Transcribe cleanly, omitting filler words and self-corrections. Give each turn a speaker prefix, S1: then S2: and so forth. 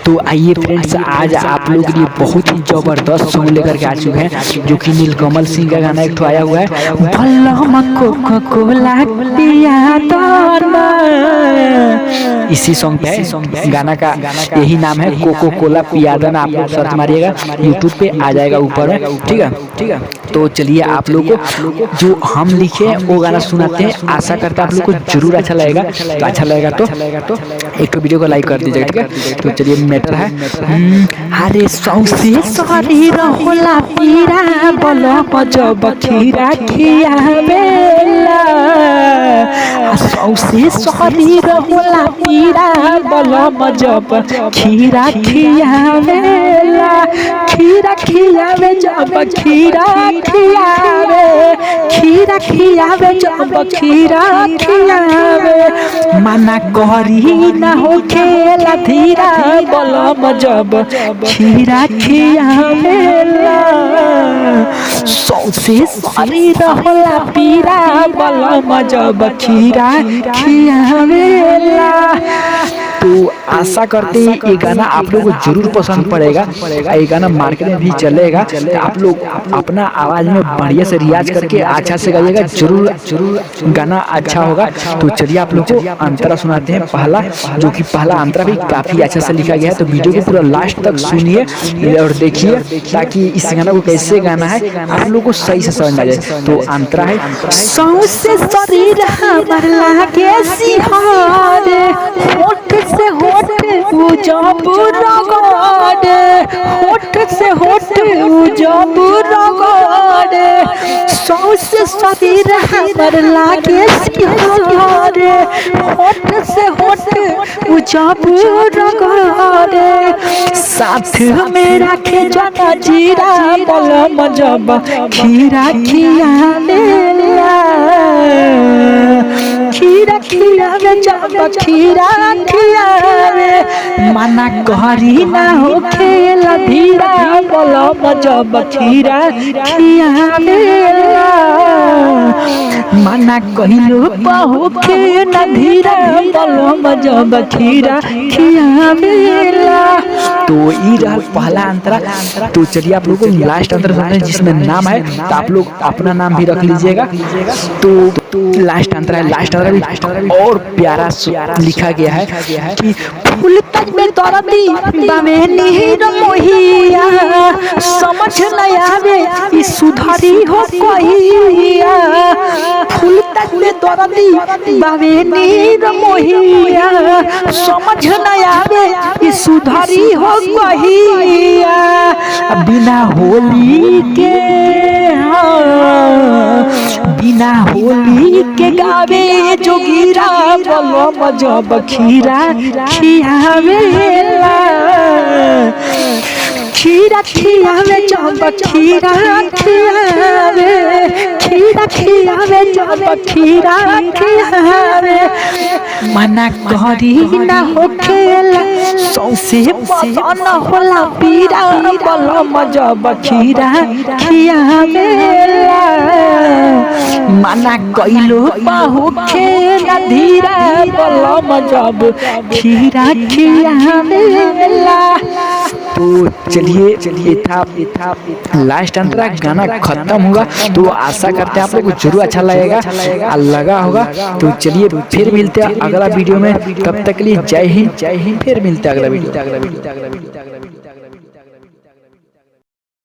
S1: तो आइए फ्रेंड्स, आज आप लोग के लिए बहुत ही जबरदस्त सॉन्ग लेकर के आ चुके हैं, जो कि नीलकमल सिंह का गाना एक आया हुआ है। इसी सॉन्ग पे गाना का यही नाम है, कोको कोला पियादन। आप लोग सर्च मारिएगा यूट्यूब पे, आ जाएगा ऊपर में। ठीक है। तो चलिए आप लोग को जो हम लिखे वो गाना सुनाते हैं। आशा करता है आप लोग को जरूर अच्छा लगेगा। तो अच्छा लगेगा तो एक वीडियो को लाइक कर दीजिएगा। ठीक है, तो चलिए मैटर है।
S2: अरे सौसे शरीर होला पीरा बलम जब खीरा खियावेला। सौसे शरीर होला पीरा बलम जब खीरा खियावेला। खीरा खियावे जब खीरा खियावे, खीरा खियावे जब खीरा खियावे। मना करी ना हो खेला धीरा बलम जब खीरा खियावेला। सौसे शरीर होला पीरा बलम जब खीरा खियावेला।
S1: तो आशा करते हैं ये गाना आप लोगों को जरूर पसंद पड़ेगा। ये गाना मार्केट में भी चलेगा। तो आप लोग अपना आवाज में बढ़िया से रियाज करके अच्छा से गाइएगा, जरूर गाना अच्छा होगा। तो चलिए आप लोग को अंतरा सुनाते हैं पहला, जो कि पहला अंतरा भी काफी अच्छा से लिखा गया है। तो वीडियो को पूरा लास्ट तक सुनिए और देखिए, ताकि इस गाना को कैसे गाना है आप लोग को सही से समझ आ जाए। तो अंतरा है।
S2: सौसे शरीर हमर लागे सिहारे, होठ से होठ जब रगड़े, होठ से होठ जब रगड़े। सौसे शरीर हमर लागे सिहारे, होठ से होठ जब रगड़े। साथ में रखे जना जीरा बलम जब खीरा खियावेला। खीरा खियावे जब खीरा खियावे। मना करी ना हो खेला धीरा बलम जब खीरा खियावेला। मना कहिलो बहु के ना धीरा बलम जब खीरा खियावेला।
S1: तो ये रहा पहला अंतरा। तो चलिए आप लोगों को लास्ट अंतरा सुनते हैं, जिसमें नाम है। तो आप लोग अपना नाम भी रख लीजिएगा। तो लास्ट अंतरा है। लास्ट अंतरा भी और प्यारा लिखा गया है कि
S2: फूल तक में दर्दी बामे नीर मोहिया। समझ न आवे ई सुधरी हो कहिया। फूल तक में दर्दी बामे नीर मोहिया। समझ न आवे ई सुधरी हो कहिया। बिना होली के, बिना होली के गावे जोगिरा बलम जब खीरा खियावेला। खीरा खियावे जब खीरा खियावे, खीरा खियावे जब खीरा खियावे। मना करी ना हो खेला सौसे बदन होला पीरा बलम जब खीरा खियावेला। मना कइलो बाहु खेला धीरा बलम जब खीरा खियावेला।
S1: तो चलिए था लास्ट अंतरा गाना खत्म होगा। तो आशा करते हैं आप लोग को जरूर अच्छा लगेगा, लगा होगा। तो चलिए फिर मिलते हैं अगला वीडियो में। तब तक के लिए जय हिंद। फिर मिलते हैं अगला वीडियो।